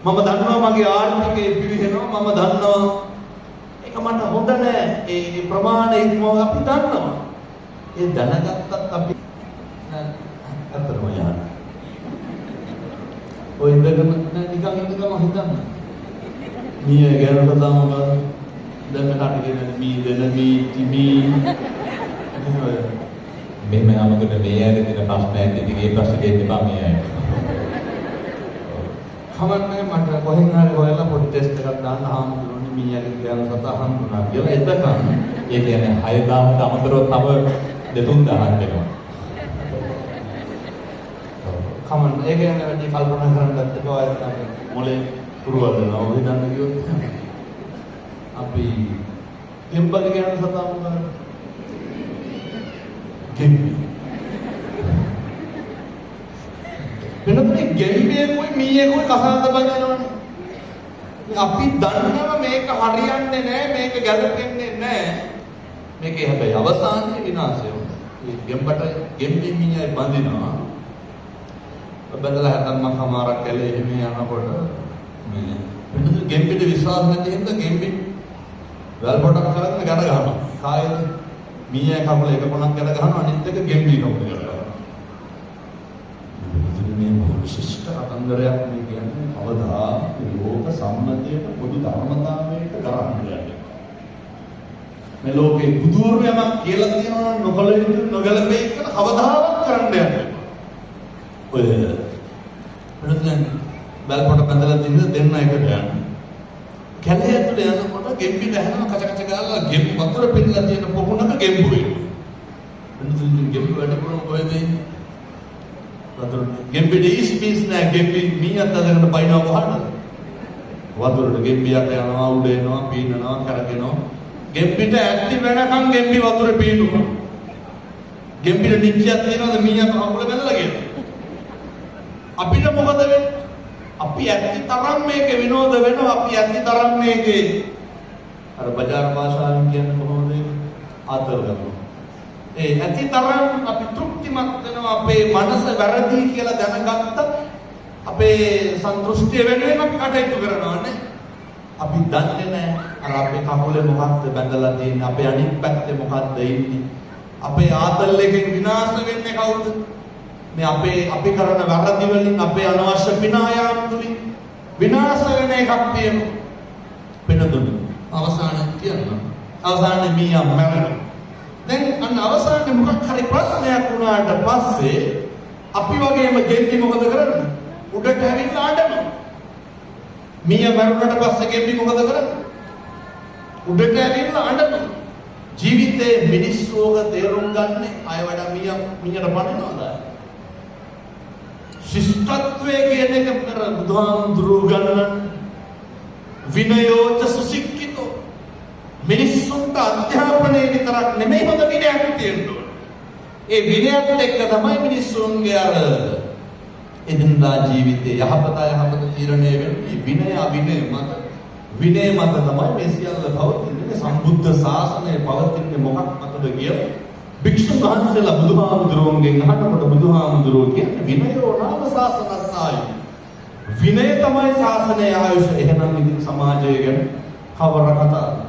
මම දන්නවා මගේ ආර්ථිකය පිරිහෙනවා මම දන්නවා ඒක මට හොඳ නෑ ඒ ප්‍රමාණය ඉක්මව අපි දන්නවා ඒ දැනගත්තත් අපි අතරම යනවා ඔය ඉඳගෙන නිකන් හිතන්න මීය ගැන කතා මොකද දැන් මට කියන මී දෙන මී තිමි මේ මනමකට මේ ඇරෙන ප්‍රශ්නයක් ඉතින් ඒ ප්‍රශ්නේ දෙන්න බෑ මේ අය. කමන්නේ මට කොහෙන් හරි හොයලා පොඩි ටෙස්ට් එකක් දාන්න හාමුදුරනේ මීයගේ කියන සතා හම්බුණා කියලා එතකන් ඒ කියන්නේ 6000ට අමතරව තව 2000ක් වෙනවා. කමන්න ඒක ගැන වැඩි කල්පනා කරන්නත් එපා ඔය තමයි මොලේ පුරවදනවා ඔය දන්න කිව්වොත් අපි ගෙම්බද කියන සතා මොකද ගෙම්බි වෙනත් ගෙම්බියේ કોઈ මීයේ કોઈ කසාද බඳිනවනේ අපි දන්නවා මේක හරියන්නේ නැහැ මේක ගැලපෙන්නේ නැහැ මේකේ හැබැයි අවසානයේ විනාශය මේ ගෙම්බට ගෙම්බි මීයයි බඳිනවා බඳලා හදන්න කමාරක් කැලේ එහෙම යනකොට මේ වෙනද ගෙම්බිට විශ්වාස නැති හින්දා ගෙම්බි වැල් පොටක් කරගෙන ගැට ගන්නවා කායද මීයා කකුල එක කොනක් ගැට ගන්නවා අනිත් එක ගෙම්බි කකුල ගැට ගන්නවා මේ විශිෂ්ට කතන්දරයක් මේ කියන්නේ කවදා ලෝක සම්මතයට පොදු ධර්මතාවයකට ගරහන්න යන්නේ මේ ලෝකේ බුදුරුවම කියලා තියෙනවා නොකල යුතු නොගැලපෙයි කියලා කවදාවත් කරන්න යන්නේ ඔය වෙනදෙන් වැල් පොට බඳලා දෙන්න එකට යනවා කැලේ ඇතුලේ යනකොට ගෙම්බිට හැම කච කච ගාලා ගෙම්බි වතුර පිටලා තියෙන පොකුණක ගෙම්බු වෙනවා. එන්නදින් ගෙම්බි වැඩ කරන කොහෙද ඉන්නේ? වතුර ගෙම්බිට ඉස්පීස් නෑ ගෙම්බි මීයත් අදගෙන බයිනවා කොහටද? වතුරට ගෙම්බියක් යනවා උඩ එනවා පීනනවා කරගෙනවා. ගෙම්බිට ඇත්ති වෙනකන් ගෙම්බි වතුරේ පීනුවා. ගෙම්බිට නිච්චයක් තියනවාද මීයා කකුල බැලලා කියලා? අපිට මොකද වෙන්නේ? අපි ඇත්ති තරම් මේක විනෝද වෙනවා අපි ඇත්ති තරම් මේකේ අර බજાર භාෂාවෙන් කියන්නේ කොහොමද ආතල් ගන්නවා ඒ ඇත්ති තරම් අපි තෘප්තිමත් වෙනවා අපේ මනස වැරදි කියලා දැනගත්ත අපේ සන්තුෂ්ටිය වෙනුවෙන් අපි කටයුතු කරනවානේ අපි දන්නේ නැහැ අර අපේ කකුලේ මොකක්ද බැඳලා තියෙන්නේ අපේ අනිත් පැත්තේ මොකක්ද ඉන්නේ අපේ ආතල් එකෙන් විනාශ වෙන්නේ කවුද මේ අපි කරන වැරදි වලින් අපේ අනවශ්‍ය විනායාම් තුලින් විනාශ වෙන එකක් තියෙනවා. වෙනදුනි. අවසානයේ කියනවා. අවසානයේ මීයා මරනවා. දැන් අන්න අවසානයේ මොකක් හරි ප්‍රශ්නයක් වුණාට පස්සේ අපි වගේම ගෙම්බි මොකද කරන්නේ? උඩට ඇවිල්ලා අඬනවා. මීයා මරුණට පස්සේ ගෙම්බි මොකද කරන්නේ? උඩට ඇවිල්ලා අඬනවා. ජීවිතේ මිනිස්සුෝග තේරුම් ගන්න අය වඩා මීයට පණිනවද? ශිෂ්ටත්වයේ කියන එක කර බුදුහාමුදුරුවෝ ගන්න විනයෝච සුසික්කිතෝ මිනිස්සුන්ට අධ්‍යාපනයේ විතරක් නෙමෙයි හොඳ විනයක් තියෙනවා. ඒ විනයත් එක්ක තමයි මිනිස්සුන්ගේ අර එදිනදා ජීවිතයේ යහපත තීරණය වෙන්නේ විනය අවිනය මත තමයි මේ සියල්ල පවතින්නේ. සම්බුද්ධ ශාසනය පවතින්නේ මොකක් මතද කියලා භික්ෂුන් වහන්සේලා බුදුහාමුදුරුවන්ගෙන් අහනකොට බුදුහාමුදුරුවෝ කියන්නේ විනයෝ නාම ශාසනස්සාය. විනය තමයි ශාසනයේ ආයුෂ. එහෙනම් ඉතින් සමාජය ගැන කවර කතාවද?